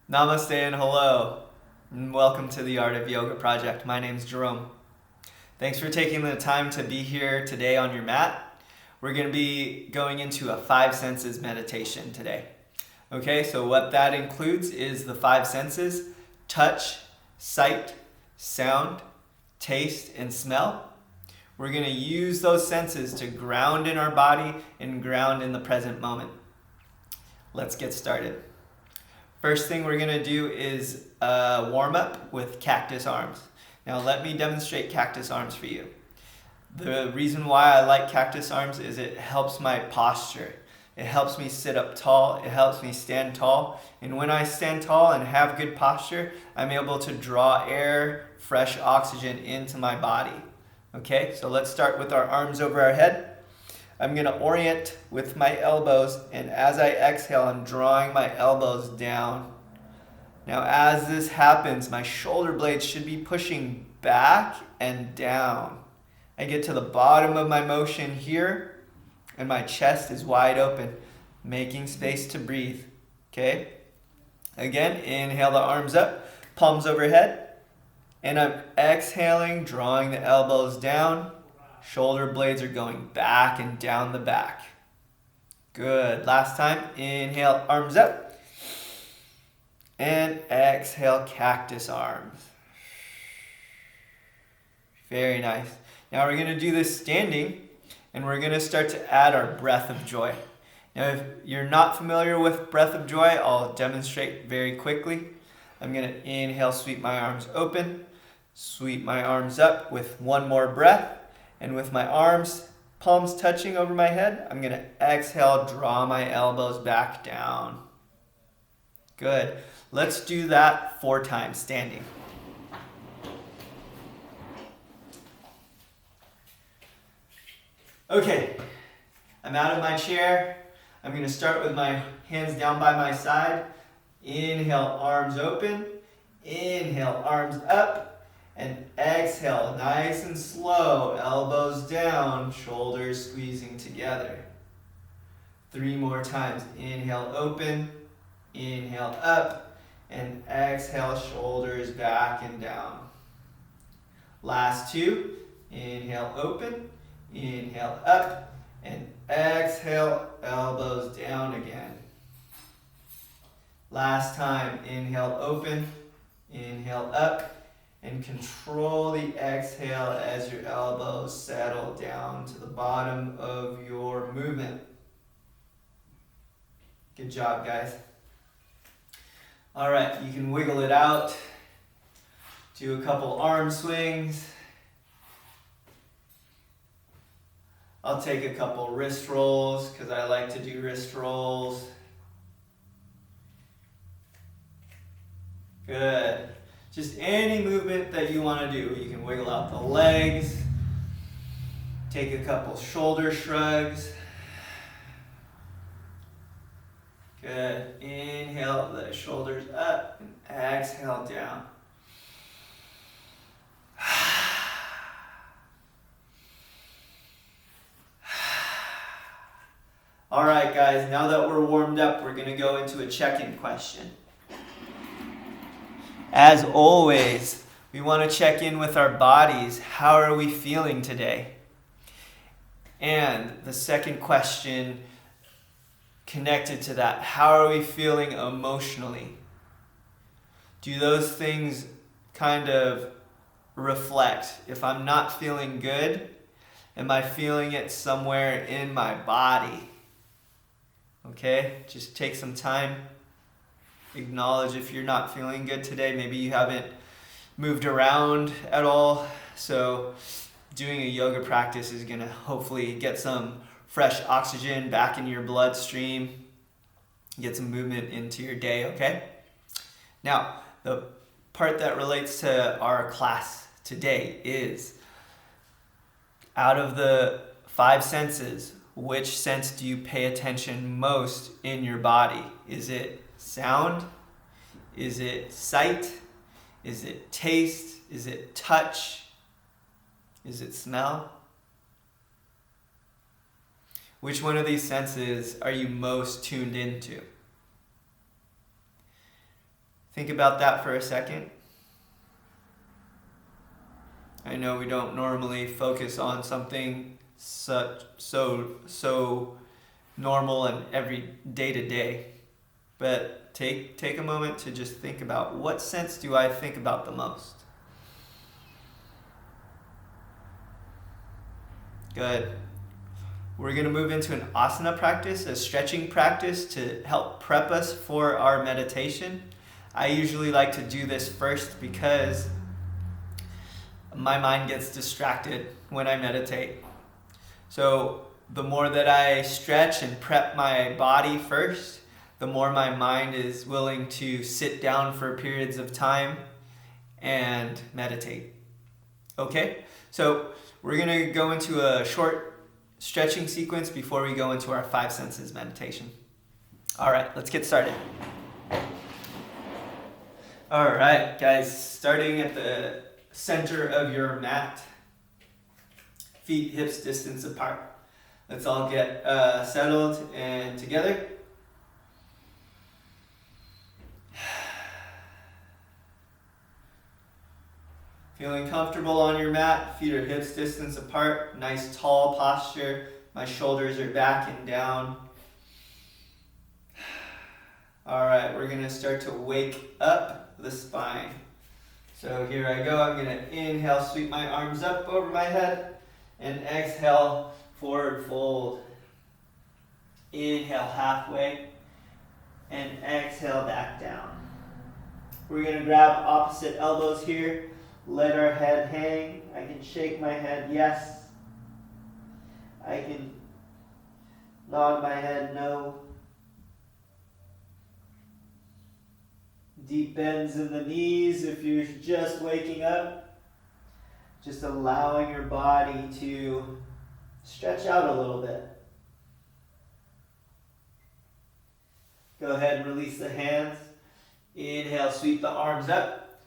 Namaste and hello, and welcome to the Art of Yoga Project. My name's Jerome. Thanks for taking the time to be here today on your mat. We're going to be going into a five senses meditation today. Okay, so what that includes is the five senses: touch, sight, sound, taste, and smell. We're going to use those senses to ground in our body and ground in the present moment. Let's get started. First thing we're going to do is warm up with cactus arms. Now let me demonstrate cactus arms for you. The reason why I like cactus arms is it helps my posture. It helps me sit up tall. It helps me stand tall. And when I stand tall and have good posture, I'm able to draw air, fresh oxygen into my body. Okay, so let's start with our arms over our head. I'm going to orient with my elbows, and as I exhale, I'm drawing my elbows down. Now, as this happens, my shoulder blades should be pushing back and down. I get to the bottom of my motion here, and my chest is wide open, making space to breathe. Okay? Again, inhale the arms up, palms overhead, and I'm exhaling, drawing the elbows down. Shoulder blades are going back and down the back. Good. Last time. Inhale, arms up. And exhale, cactus arms. Very nice. Now we're going to do this standing, and we're going to start to add our breath of joy. Now if you're not familiar with breath of joy, I'll demonstrate very quickly. I'm going to inhale, sweep my arms open, sweep my arms up with one more breath. And with my arms, palms touching over my head, I'm going to exhale, draw my elbows back down. Good. Let's do that 4 times, standing. Okay, I'm out of my chair. I'm going to start with my hands down by my side. Inhale, arms open. Inhale, arms up. And exhale, nice and slow, elbows down, shoulders squeezing together. 3 more times. Inhale, open. Inhale, up. And exhale, shoulders back and down. Last 2. Inhale, open. Inhale, up. And exhale, elbows down again. Last time. Inhale, open. Inhale, up. And control the exhale as your elbows settle down to the bottom of your movement. Good job, guys. All right, you can wiggle it out. Do a couple arm swings. I'll take a couple wrist rolls because I like to do wrist rolls. Good. Just any movement that you want to do. You can wiggle out the legs. Take a couple shoulder shrugs. Good. Inhale the shoulders up and exhale down. All right, guys, now that we're warmed up, we're going to go into a check-in question. As always, we want to check in with our bodies. How are we feeling today? And the second question connected to that, how are we feeling emotionally? Do those things kind of reflect? If I'm not feeling good, am I feeling it somewhere in my body? Okay, just take some time. Acknowledge if you're not feeling good today. Maybe you haven't moved around at all. So doing a yoga practice is going to hopefully get some fresh oxygen back in your bloodstream. Get some movement into your day, okay? Now, the part that relates to our class today is, out of the 5 senses, which sense do you pay attention most in your body? Is it sound? Is it sight? Is it taste? Is it touch? Is it smell? Which one of these senses are you most tuned into? Think about that for a second. I know we don't normally focus on something so normal and every day to day, but take a moment to just think about, what sense do I think about the most? Good. We're going to move into an asana practice, a stretching practice to help prep us for our meditation. I usually like to do this first because my mind gets distracted when I meditate. So the more that I stretch and prep my body first, the more my mind is willing to sit down for periods of time and meditate. Okay? So we're going to go into a short stretching sequence before we go into our 5 senses meditation. All right, let's get started. All right, guys, starting at the center of your mat, feet hips distance apart. Let's all get settled and together. Feeling comfortable on your mat, feet are hips distance apart, nice tall posture. My shoulders are back and down. All right, we're gonna start to wake up the spine. So here I go, I'm gonna inhale, sweep my arms up over my head, and exhale, forward fold. Inhale halfway, and exhale back down. We're gonna grab opposite elbows here, let our head hang. I can shake my head, yes. I can nod my head, no. Deep bends in the knees if you're just waking up. Just allowing your body to stretch out a little bit. Go ahead and release the hands. Inhale, sweep the arms up.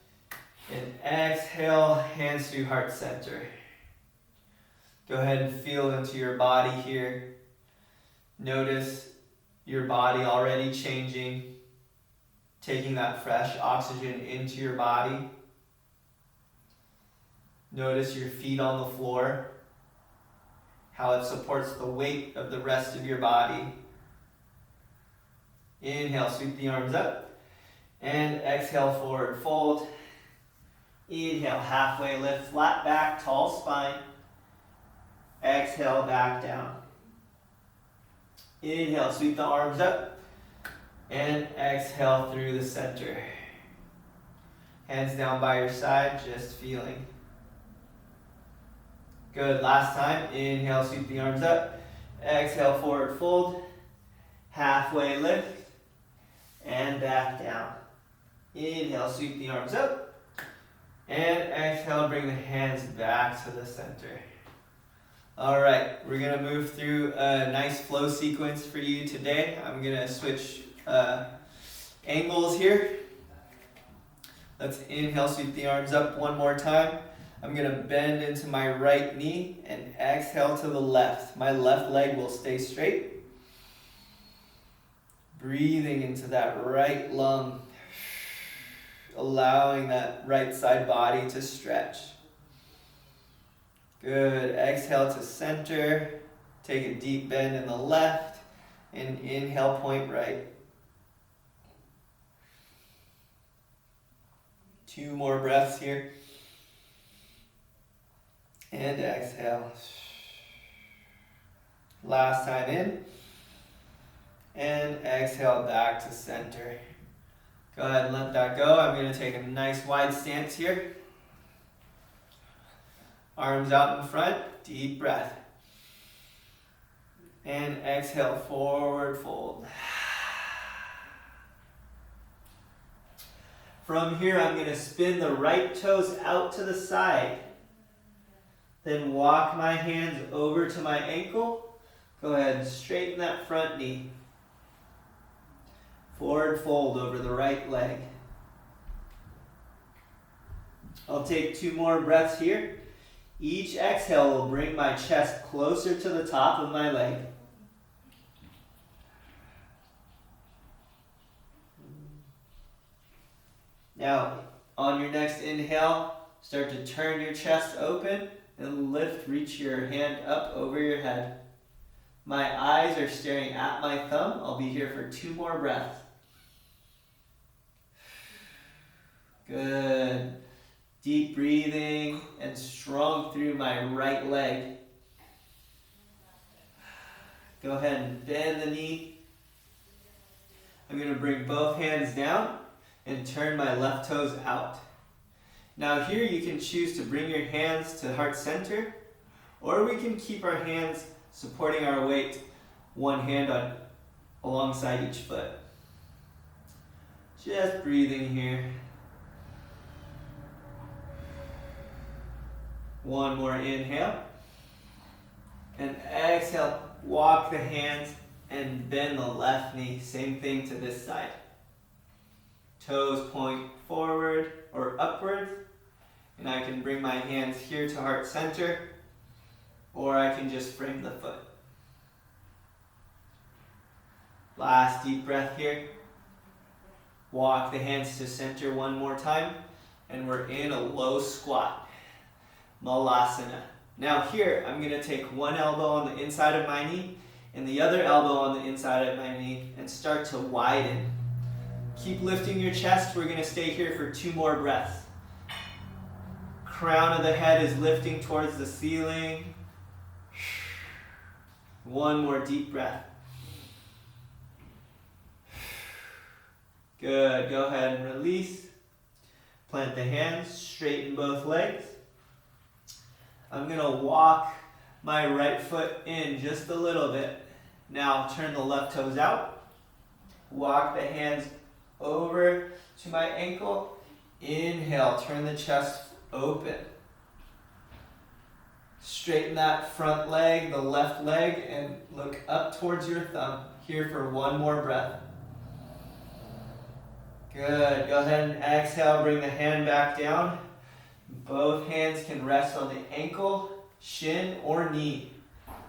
And exhale, hands to heart center. Go ahead and feel into your body here. Notice your body already changing. Taking that fresh oxygen into your body. Notice your feet on the floor, how it supports the weight of the rest of your body. Inhale, sweep the arms up, and exhale, forward fold. Inhale, halfway lift, flat back, tall spine. Exhale, back down. Inhale, sweep the arms up. And exhale through the center. Hands down by your side, just feeling. Good, last time. Inhale, sweep the arms up. Exhale, forward fold. Halfway lift. And back down. Inhale, sweep the arms up. And exhale, bring the hands back to the center. All right, we're gonna move through a nice flow sequence for you today. I'm gonna switch angles here. Let's inhale, sweep the arms up one more time. I'm gonna bend into my right knee and exhale to the left. My left leg will stay straight. Breathing into that right lung, allowing that right side body to stretch. Good, exhale to center. Take a deep bend in the left and inhale, point right. 2 more breaths here. And exhale. Last time in. And exhale back to center. Go ahead and let that go. I'm going to take a nice wide stance here. Arms out in front. Deep breath. And exhale, forward fold. From here, I'm going to spin the right toes out to the side. Then walk my hands over to my ankle. Go ahead and straighten that front knee. Forward fold over the right leg. I'll take 2 more breaths here. Each exhale will bring my chest closer to the top of my leg. Now, on your next inhale, start to turn your chest open and lift, reach your hand up over your head. My eyes are staring at my thumb. I'll be here for 2 more breaths. Good. Deep breathing and strong through my right leg. Go ahead and bend the knee. I'm going to bring both hands down and turn my left toes out. Now here you can choose to bring your hands to heart center, or we can keep our hands supporting our weight, one hand alongside each foot. Just breathing here. One more inhale. And exhale, walk the hands and bend the left knee. Same thing to this side. Toes point forward or upwards. And I can bring my hands here to heart center, or I can just frame the foot. Last deep breath here. Walk the hands to center one more time, and we're in a low squat. Malasana. Now here, I'm going to take one elbow on the inside of my knee and the other elbow on the inside of my knee and start to widen. Keep lifting your chest. We're going to stay here for 2 more breaths. Crown of the head is lifting towards the ceiling. One more deep breath. Good. Go ahead and release. Plant the hands, straighten both legs. I'm going to walk my right foot in just a little bit. Now turn the left toes out. Walk the hands over to my ankle. Inhale, turn the chest open. Straighten that front leg, the left leg, and look up towards your thumb. Here for 1 more breath. Good. Go ahead and exhale, bring the hand back down. Both hands can rest on the ankle, shin, or knee.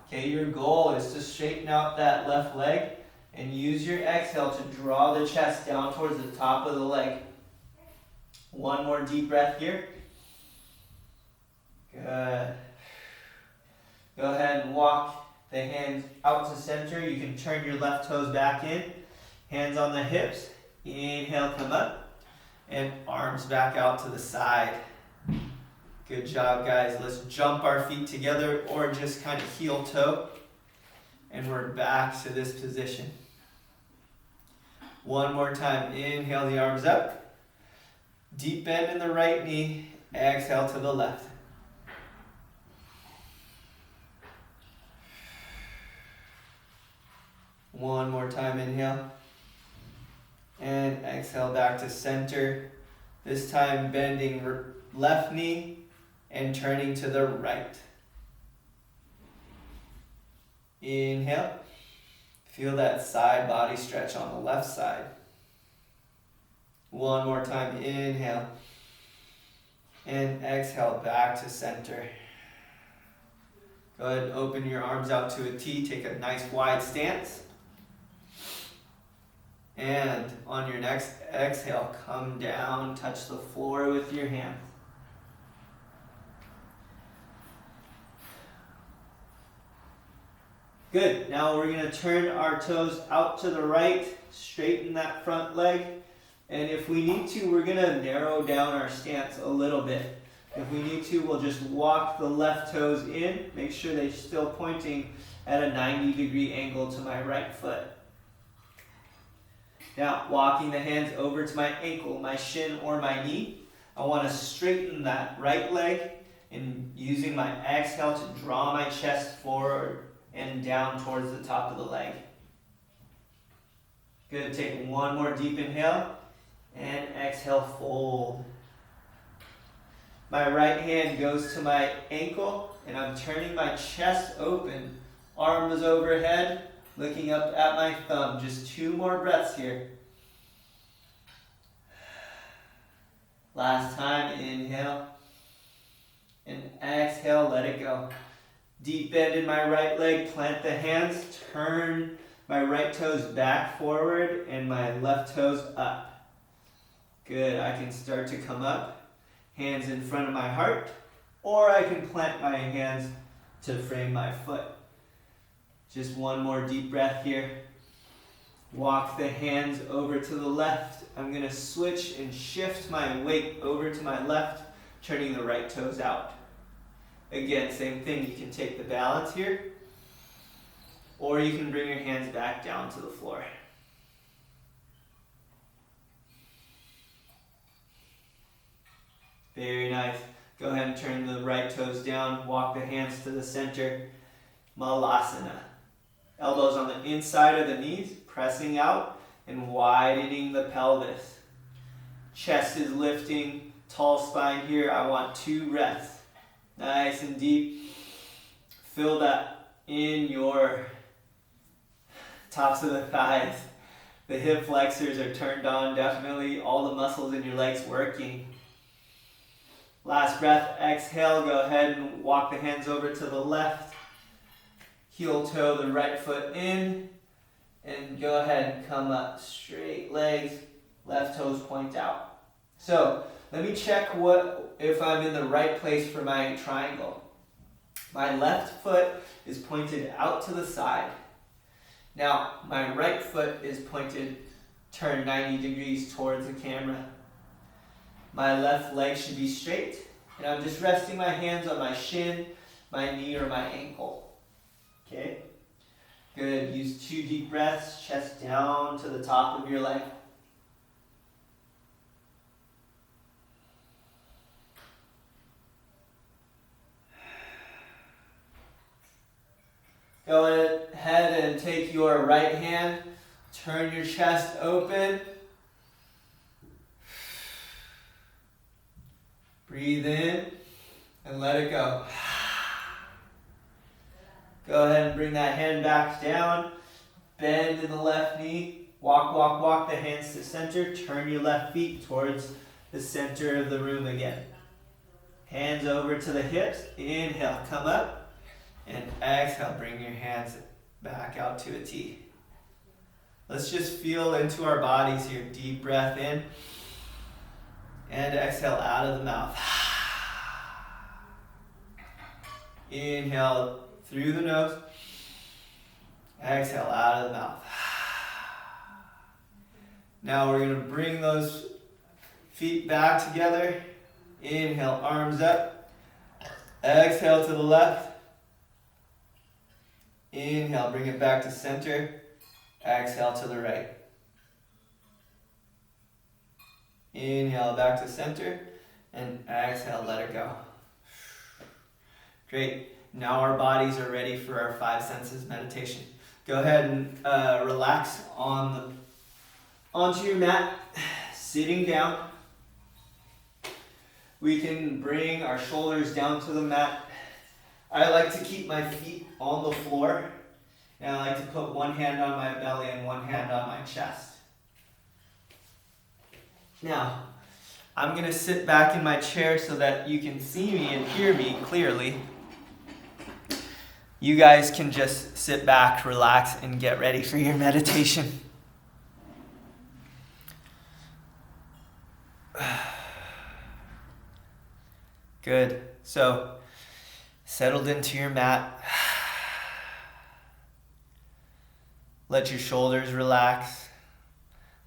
Okay, your goal is to straighten out that left leg and use your exhale to draw the chest down towards the top of the leg. 1 more deep breath here. Good. Go ahead and walk the hands out to center. You can turn your left toes back in. Hands on the hips. Inhale, come up. And arms back out to the side. Good job, guys. Let's jump our feet together or just kind of heel toe. And we're back to this position. 1 more time. Inhale the arms up. Deep bend in the right knee. Exhale to the left. One more time. Inhale. And exhale back to center. This time bending left knee and turning to the right. Inhale. Feel that side body stretch on the left side. 1 more time. Inhale. And exhale back to center. Go ahead and open your arms out to a T. Take a nice wide stance. And on your next exhale, come down, touch the floor with your hands. Good. Now we're going to turn our toes out to the right, straighten that front leg. And if we need to, we're going to narrow down our stance a little bit. If we need to, we'll just walk the left toes in. Make sure they're still pointing at a 90-degree angle to my right foot. Now, walking the hands over to my ankle, my shin, or my knee. I want to straighten that right leg and using my exhale to draw my chest forward and down towards the top of the leg. Good. Take 1 more deep inhale and exhale, fold. My right hand goes to my ankle and I'm turning my chest open. Arms overhead, looking up at my thumb. Just 2 more breaths here. Last time, inhale. And exhale, let it go. Deep bend in my right leg, plant the hands, turn my right toes back forward and my left toes up. Good. I can start to come up, hands in front of my heart, or I can plant my hands to frame my foot. Just one more deep breath here. Walk the hands over to the left. I'm going to switch and shift my weight over to my left, turning the right toes out. Again, same thing. You can take the balance here, or you can bring your hands back down to the floor. Very nice. Go ahead and turn the right toes down. Walk the hands to the center. Malasana. Elbows on the inside of the knees, pressing out and widening the pelvis. Chest is lifting, tall spine here. I want 2 breaths. Nice and deep. Feel that in your tops of the thighs. The hip flexors are turned on, definitely. All the muscles in your legs working. Last breath, exhale. Go ahead and walk the hands over to the left. Heel toe the right foot in. And go ahead and come up. Straight legs, left toes point out. So let me check if I'm in the right place for my triangle. My left foot is pointed out to the side. Now, my right foot is pointed, turned 90 degrees towards the camera. My left leg should be straight, and I'm just resting my hands on my shin, my knee, or my ankle. Okay? Good. Use 2 deep breaths, chest down to the top of your leg. Go ahead and take your right hand, turn your chest open. Breathe in and let it go. Go ahead and bring that hand back down. Bend in the left knee. Walk the hands to center. Turn your left feet towards the center of the room again. Hands over to the hips. Inhale, come up. And exhale, bring your hands back out to a T. Let's just feel into our bodies here. Deep breath in. And exhale out of the mouth. Inhale through the nose. Exhale out of the mouth. Now we're going to bring those feet back together. Inhale, arms up. Exhale to the left. Inhale, bring it back to center. Exhale to the right. Inhale back to center. And exhale, let it go. Great. Now our bodies are ready for our 5 senses meditation. Go ahead and relax onto your mat, sitting down. We can bring our shoulders down to the mat. I like to keep my feet on the floor, and I like to put one hand on my belly and one hand on my chest. Now, I'm going to sit back in my chair so that you can see me and hear me clearly. You guys can just sit back, relax, and get ready for your meditation. Good. So, settled into your mat. Let your shoulders relax.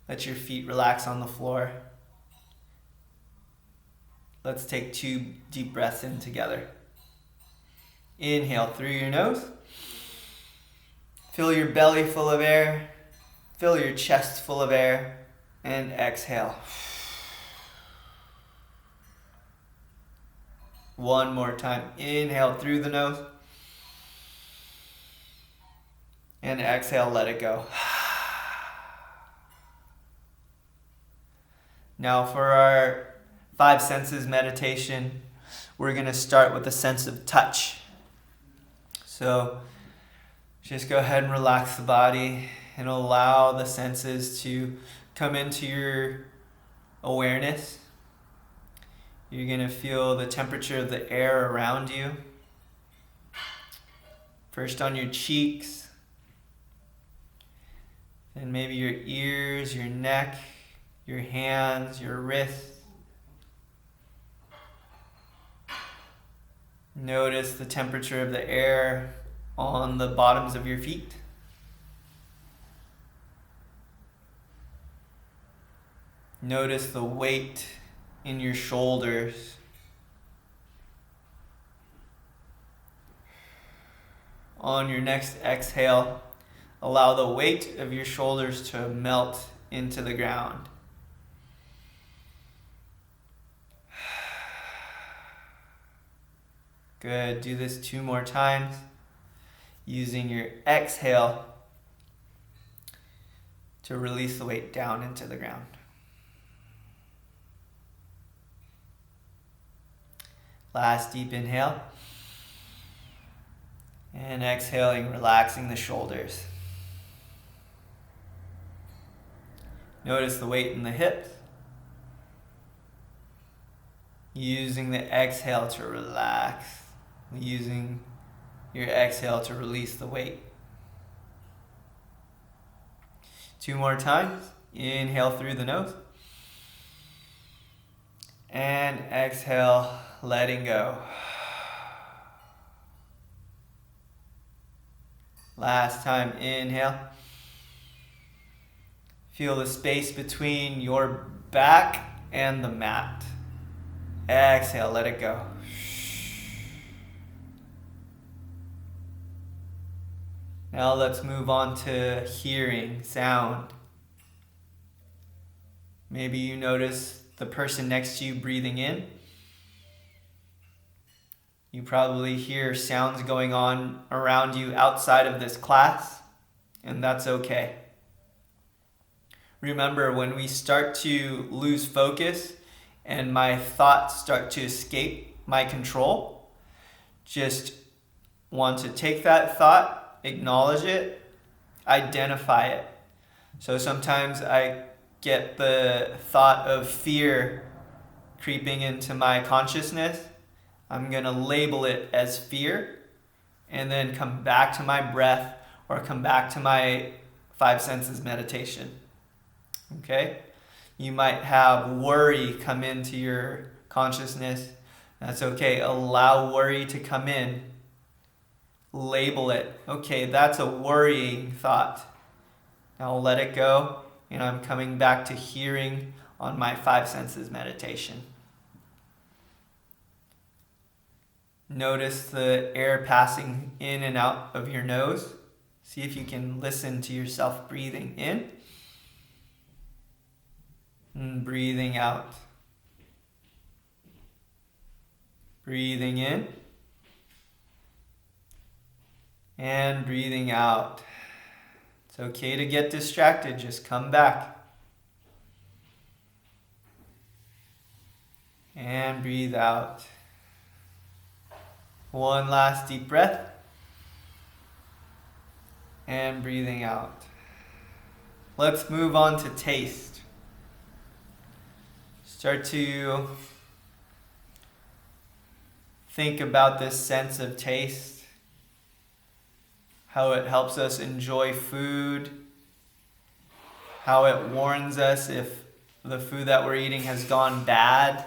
Let your feet relax on the floor. Let's take 2 deep breaths in together. Inhale through your nose. Fill your belly full of air. Fill your chest full of air. And exhale. One more time. Inhale through the nose. And exhale, let it go. Now for our 5 senses meditation, we're going to start with the sense of touch. So just go ahead and relax the body and allow the senses to come into your awareness. You're going to feel the temperature of the air around you. First on your cheeks, then maybe your ears, your neck, your hands, your wrists. Notice the temperature of the air on the bottoms of your feet. Notice the weight in your shoulders. On your next exhale, allow the weight of your shoulders to melt into the ground. Good. Do this 2 more times using your exhale to release the weight down into the ground. Last deep inhale. And exhaling, relaxing the shoulders. Notice the weight in the hips. Using the exhale to relax. Using your exhale to release the weight. 2 more times. Inhale through the nose. And exhale, letting go. Last time, inhale. Feel the space between your back and the mat. Exhale, let it go. Now let's move on to hearing, sound. Maybe you notice the person next to you breathing in. You probably hear sounds going on around you outside of this class, and that's okay. Remember, when we start to lose focus and my thoughts start to escape my control, just want to take that thought, acknowledge it, identify it. So sometimes I get the thought of fear creeping into my consciousness. I'm going to label it as fear and then come back to my breath or come back to my 5 senses meditation. Okay? You might have worry come into your consciousness. That's okay. Allow worry to come in. Label it. Okay, that's a worrying thought. Now I'll let it go, and I'm coming back to hearing on my 5 senses meditation. Notice the air passing in and out of your nose. See if you can listen to yourself breathing in and breathing out. Breathing in and breathing out. It's okay to get distracted, just come back. And breathe out. One last deep breath. And breathing out. Let's move on to taste. Start to think about this sense of taste. How it helps us enjoy food, how it warns us if the food that we're eating has gone bad,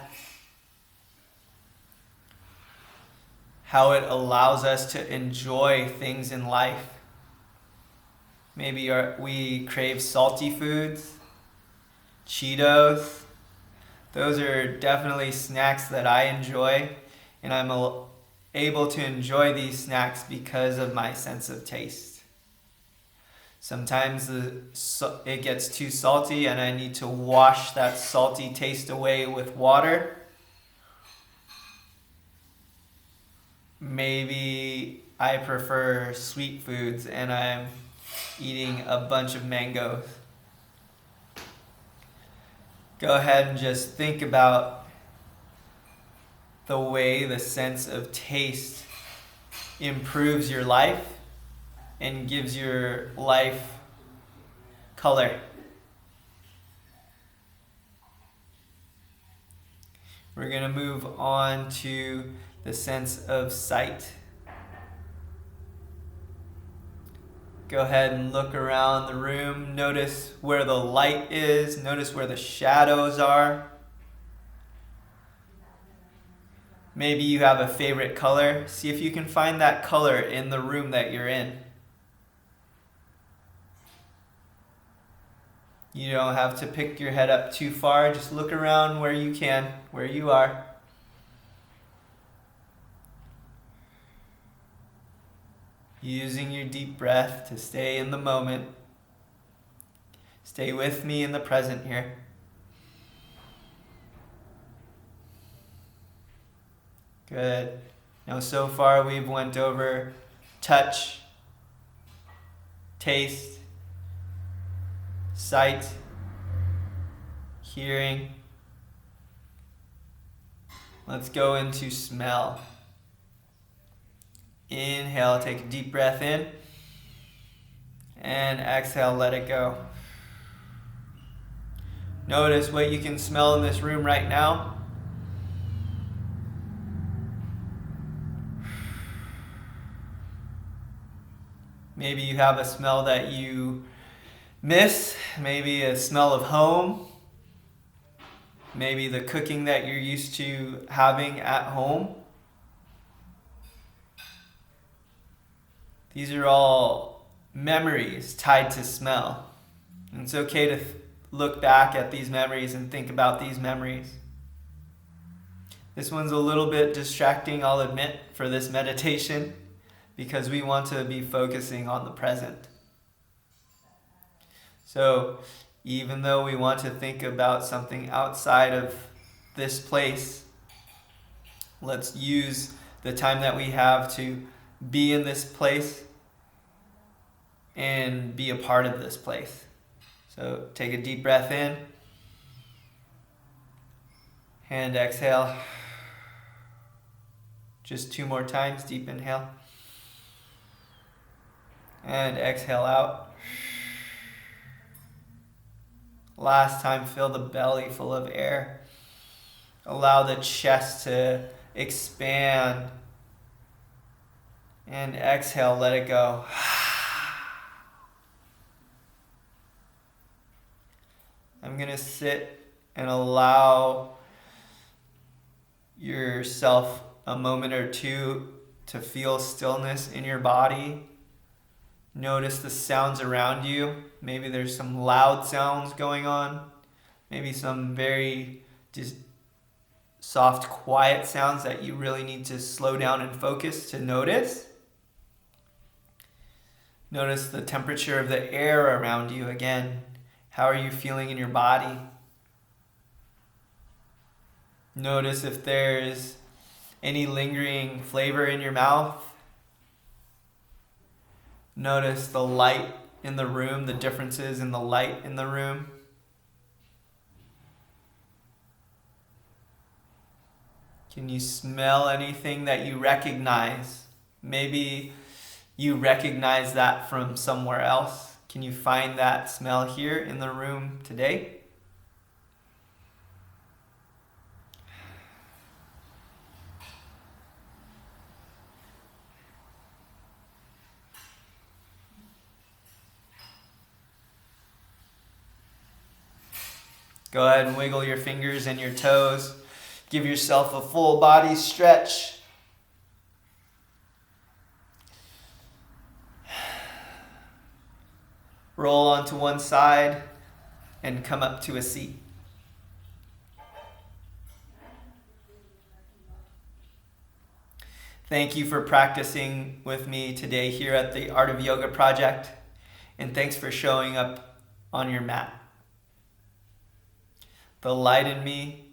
how it allows us to enjoy things in life. Maybe we crave salty foods, Cheetos. Those are definitely snacks that I enjoy, and I'm able to enjoy these snacks because of my sense of taste. Sometimes it gets too salty and I need to wash that salty taste away with water. Maybe I prefer sweet foods and I'm eating a bunch of mangoes. Go ahead and just think about the way the sense of taste improves your life and gives your life color. We're going to move on to the sense of sight. Go ahead and look around the room. Notice where the light is. Notice where the shadows are. Maybe you have a favorite color. See if you can find that color in the room that you're in. You don't have to pick your head up too far. Just look around where you can, where you are. Using your deep breath to stay in the moment. Stay with me in the present here. Good. Now so far we've went over touch, taste, sight, hearing. Let's go into smell. Inhale, take a deep breath in. And exhale, let it go. Notice what you can smell in this room right now. Maybe you have a smell that you miss, maybe a smell of home, maybe the cooking that you're used to having at home. These are all memories tied to smell. And it's okay to look back at these memories and think about these memories. This one's a little bit distracting, I'll admit, for this meditation, because we want to be focusing on the present. So even though we want to think about something outside of this place, let's use the time that we have to be in this place and be a part of this place. So take a deep breath in and exhale. Just 2 more times, deep inhale. And exhale out. Last time, fill the belly full of air. Allow the chest to expand. And exhale, let it go. I'm going to sit and allow yourself a moment or two to feel stillness in your body. Notice the sounds around you. Maybe there's some loud sounds going on. Maybe some very just soft, quiet sounds that you really need to slow down and focus to notice. Notice the temperature of the air around you again. How are you feeling in your body? Notice if there's any lingering flavor in your mouth. Notice the light in the room, the differences in the light in the room. Can you smell anything that you recognize? Maybe you recognize that from somewhere else. Can you find that smell here in the room today? Go ahead and wiggle your fingers and your toes. Give yourself a full body stretch. Roll onto one side and come up to a seat. Thank you for practicing with me today here at the Art of Yoga Project, and thanks for showing up on your mat. The light in me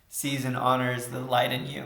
sees and honors the light in you.